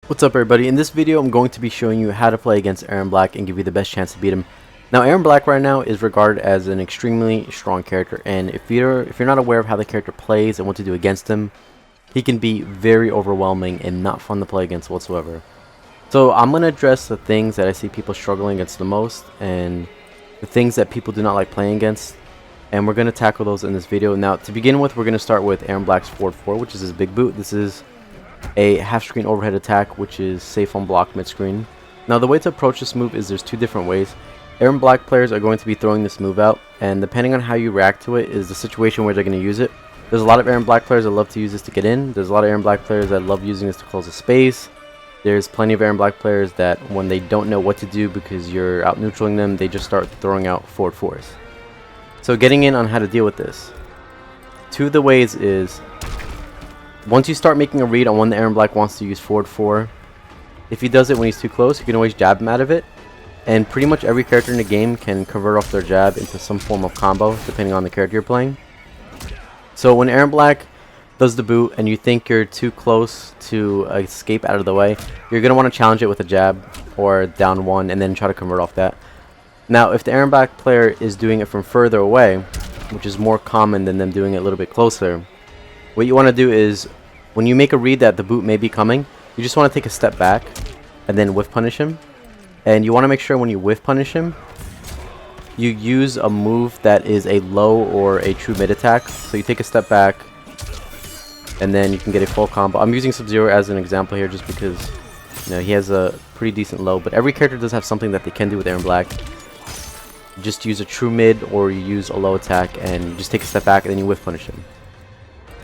What's up everybody, in this video I'm going to be showing you how to play against Erron Black and give you the best chance to beat him. Now Erron Black right now is regarded as an extremely strong character, and if you're not aware of how the character plays and what to do against him, he can be very overwhelming and not fun to play against whatsoever. So I'm going to address the things that I see people struggling against the most and the things that people do not like playing against, and we're going to tackle those in this video. Now to begin with, we're going to start with Erron Black's forward 4, which is his big boot. This is a half screen overhead attack, which is safe on block mid screen. Now the way to approach this move is there's two different ways. Erron Black players are going to be throwing this move out, and depending on how you react to it is the situation where they're going to use it. There's a lot of Erron Black players that love to use this to get in. There's a lot of Erron Black players that love using this to close a space. There's plenty of Erron Black players that when they don't know what to do because you're out neutraling them, they just start throwing out forward 4s. So getting in on how to deal with this, two of the ways is, once you start making a read on when the Erron Black wants to use forward 4, if he does it when he's too close, you can always jab him out of it. And pretty much every character in the game can convert off their jab into some form of combo, depending on the character you're playing. So when Erron Black does the boot and you think you're too close to escape out of the way, you're going to want to challenge it with a jab or down 1 and then try to convert off that. Now if the Erron Black player is doing it from further away, which is more common than them doing it a little bit closer, what you want to do is, when you make a read that the boot may be coming, you just want to take a step back and then whiff punish him. And you want to make sure when you whiff punish him, you use a move that is a low or a true mid attack. So you take a step back and then you can get a full combo. I'm using Sub-Zero as an example here just because, you know, he has a pretty decent low, but every character does have something that they can do with Erron Black. You just use a true mid or you use a low attack and you just take a step back and then you whiff punish him.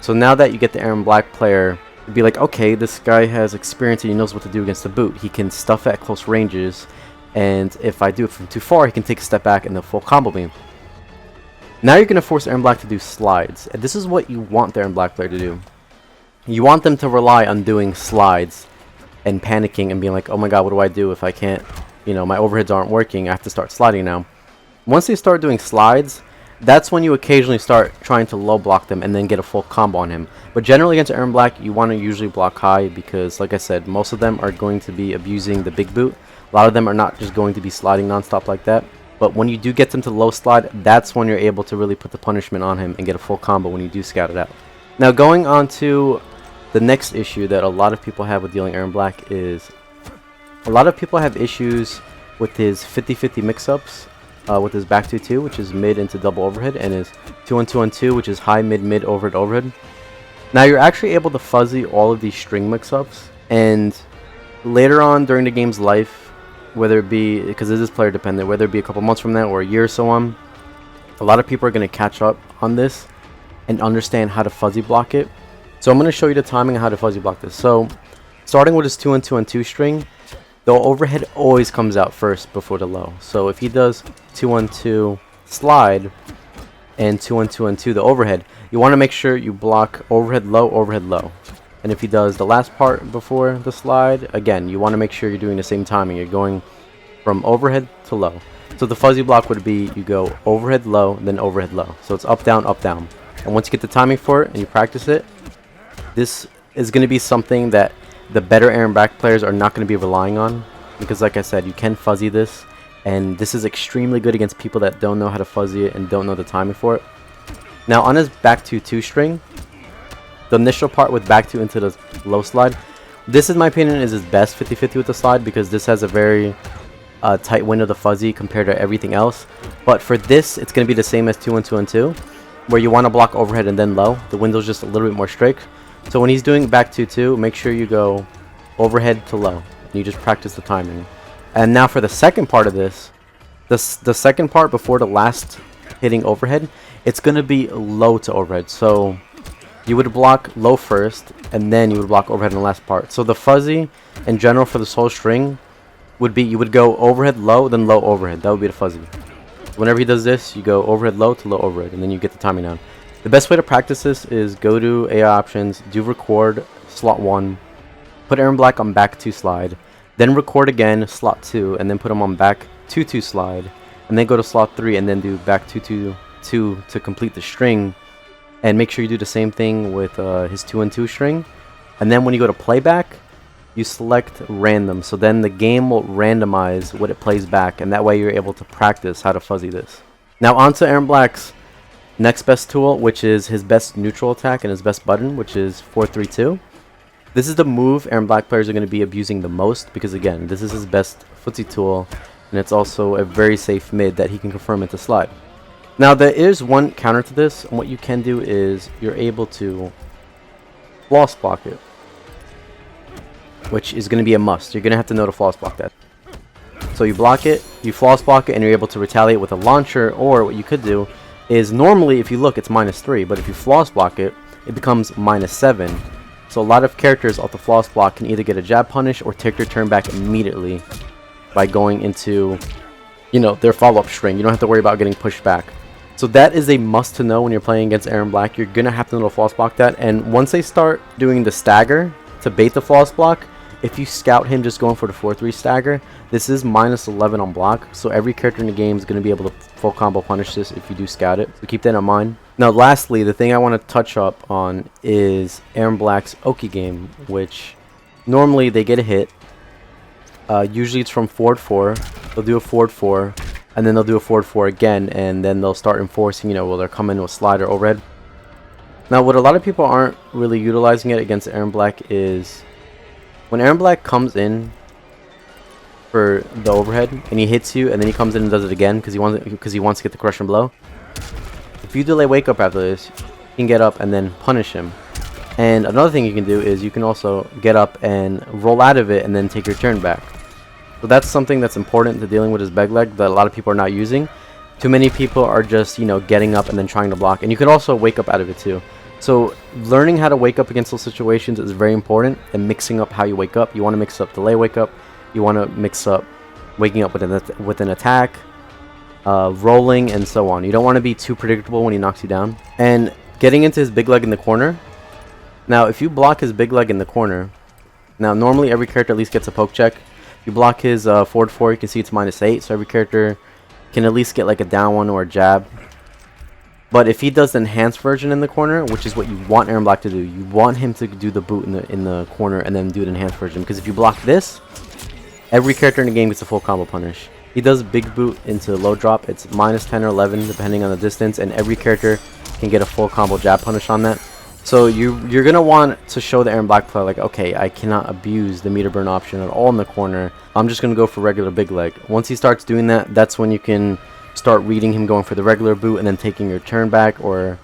So now that you get the Erron Black player, you'd be like, okay, this guy has experience and he knows what to do against the boot. He can stuff at close ranges, and if I do it from too far, he can take a step back and the full combo me. Now you're going to force Erron Black to do slides, and this is what you want the Erron Black player to do. You want them to rely on doing slides and panicking and being like, oh my god, what do I do if I can't, you know, my overheads aren't working, I have to start sliding now. Once they start doing slides, that's when you occasionally start trying to low block them and then get a full combo on him. But generally against Erron Black, you want to usually block high because, like I said, most of them are going to be abusing the big boot. A lot of them are not just going to be sliding non-stop like that. But when you do get them to low slide, that's when you're able to really put the punishment on him and get a full combo when you do scout it out. Now going on to the next issue that a lot of people have with dealing Erron Black is, a lot of people have issues with his 50-50 mix-ups. With his back 2-2, which is mid into double overhead, and his 2-1-2-1-2, which is high mid mid overhead overhead. Now you're actually able to fuzzy all of these string mix-ups, and later on during the game's life, whether it be, because this is player dependent, whether it be a couple months from now or a year or so on, a lot of people are going to catch up on this and understand how to fuzzy block it. So I'm going to show you the timing on how to fuzzy block this. So starting with his 2-1-2-1-2 string, the overhead always comes out first before the low. So if he does 2-1-2 slide and 2-1-2-1-2 the overhead, you want to make sure you block overhead low, overhead low. And if he does the last part before the slide, again, you want to make sure you're doing the same timing. You're going from overhead to low. So the fuzzy block would be, you go overhead low, then overhead low. So it's up, down, up, down. And once you get the timing for it and you practice it, this is going to be something that the better Erron Black players are not going to be relying on, because like I said, you can fuzzy this, and this is extremely good against people that don't know how to fuzzy it and don't know the timing for it. Now on his back 2-2 string, the initial part with back 2 into the low slide, this in my opinion is his best 50-50 with the slide, because this has a very tight window to fuzzy compared to everything else. But for this, it's going to be the same as 2-1-2-1-2, where you want to block overhead and then low. The window's just a little bit more strict. So when he's doing back 2-2, make sure you go overhead to low. You just practice the timing. And now for the second part of this, the second part before the last hitting overhead, it's going to be low to overhead. So you would block low first, and then you would block overhead in the last part. So the fuzzy in general for this whole string would be, you would go overhead low, then low overhead. That would be the fuzzy. Whenever he does this, you go overhead low to low overhead, and then you get the timing down. The best way to practice this is go to AI options, do record, slot 1, put Erron Black on back 2 slide, then record again, slot 2, and then put him on back 2-2 slide, and then go to slot 3 and then do back 2-2-2 to complete the string, and make sure you do the same thing with his 2-1-2 string. And then when you go to playback, you select random, so then the game will randomize what it plays back, and that way you're able to practice how to fuzzy this. Now onto Erron Black's next best tool, which is his best neutral attack and his best button, which is 4-3-2. This is the move Erron Black players are going to be abusing the most, because again, this is his best footsie tool, and it's also a very safe mid that he can confirm into slide. Now there is one counter to this, and what you can do is you're able to floss block it, which is going to be a must. You're going to have to know to floss block that. So you block it, you floss block it, and you're able to retaliate with a launcher, or what you could do is, normally if you look it's -3, but if you floss block it, it becomes -7. So a lot of characters off the floss block can either get a jab punish or take their turn back immediately by going into, you know, their follow-up string. You don't have to worry about getting pushed back. So that is a must to know when you're playing against Erron Black. You're going to have to know to floss block that, and once they start doing the stagger to bait the floss block, if you scout him just going for the 4-3 stagger, this is -11 on block, so every character in the game is going to be able to full combo punish this if you do scout it. So keep that in mind. Now lastly, the thing I want to touch up on is Erron Black's OKIE game, which normally they get a hit. Usually it's from forward 4. They'll do a forward 4, and then they'll do a forward 4 again, and then they'll start enforcing, you know, well, they're coming with slide or overhead. Now what a lot of people aren't really utilizing it against Erron Black is when Erron Black comes in for the overhead and he hits you, and then he comes in and does it again because he wants to get the crush and blow. If you delay wake up after this, you can get up and then punish him. And another thing you can do is you can also get up and roll out of it and then take your turn back. So that's something that's important to dealing with his beg leg that a lot of people are not using. Too many people are just, you know, getting up and then trying to block, and you can also wake up out of it too. So learning how to wake up against those situations is very important, and mixing up how you wake up. You want to mix up delay wake up, you want to mix up waking up with an attack, rolling, and so on. You don't want to be too predictable when he knocks you down. And getting into his big leg in the corner. Now if you block his big leg in the corner, now normally every character at least gets a poke check. If you block his forward 4, you can see it's -8, so every character can at least get like a down one or a jab. But if he does the enhanced version in the corner, which is what you want Erron Black to do, you want him to do the boot in the corner and then do the enhanced version. Because if you block this, every character in the game gets a full combo punish. He does big boot into low drop. It's -10 or 11 depending on the distance, and every character can get a full combo jab punish on that. So you're gonna want to show the Erron Black player like, okay, I cannot abuse the meter burn option at all in the corner. I'm just gonna go for regular big leg. Once he starts doing that, that's when you can start reading him going for the regular boot and then taking your turn back, or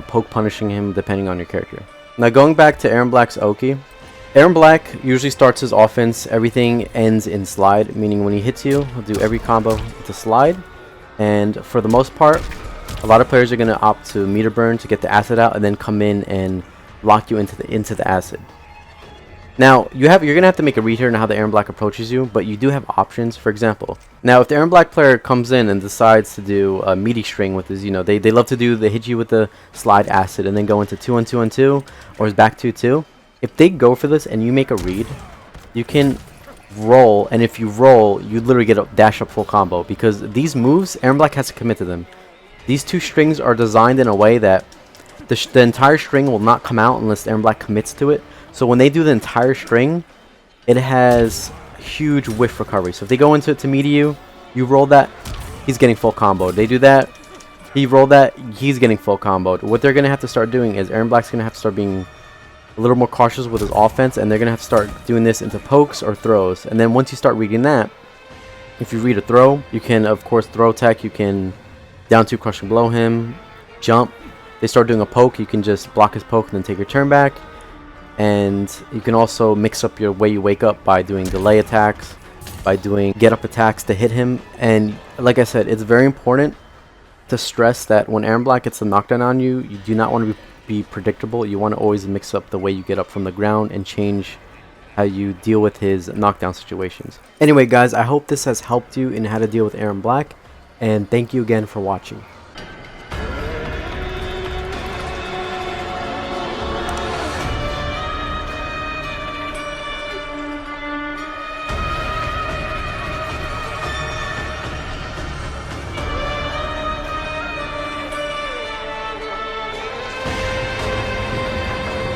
poke punishing him depending on your character. Now going back to Erron Black's OKIE, Erron Black usually starts his offense, everything ends in slide, meaning when he hits you, he'll do every combo with a slide. And for the most part, a lot of players are going to opt to meter burn to get the acid out and then come in and lock you into the acid. Now you're going to have to make a read here on how the Erron Black approaches you, but you do have options. For example, now if the Erron Black player comes in and decides to do a meaty string with his, you know, they love to do, they hit you with the slide acid and then go into 2-on-2-on-2 or his back 2-2. If they go for this and you make a read, you can roll, and if you roll, you literally get a dash up full combo, because these moves, Erron Black has to commit to them. These two strings are designed in a way that the entire string will not come out unless Erron Black commits to it. So when they do the entire string, it has huge whiff recovery. So if they go into it to meet you roll that, he's getting full comboed. They do that, he rolled that, he's getting full comboed. What they're going to have to start doing is Erron Black's going to have to start being a little more cautious with his offense, and they're going to have to start doing this into pokes or throws. And then once you start reading that, if you read a throw, you can of course throw tech, you can down 2 crush and blow him, jump. They start doing a poke, you can just block his poke and then take your turn back. And you can also mix up your way you wake up by doing delay attacks, by doing get up attacks to hit him. And like I said, it's very important to stress that when Erron Black gets the knockdown on you, you do not want to be predictable. You want to always mix up the way you get up from the ground and change how you deal with his knockdown situations. Anyway guys, I hope this has helped you in how to deal with Erron Black, and thank you again for watching.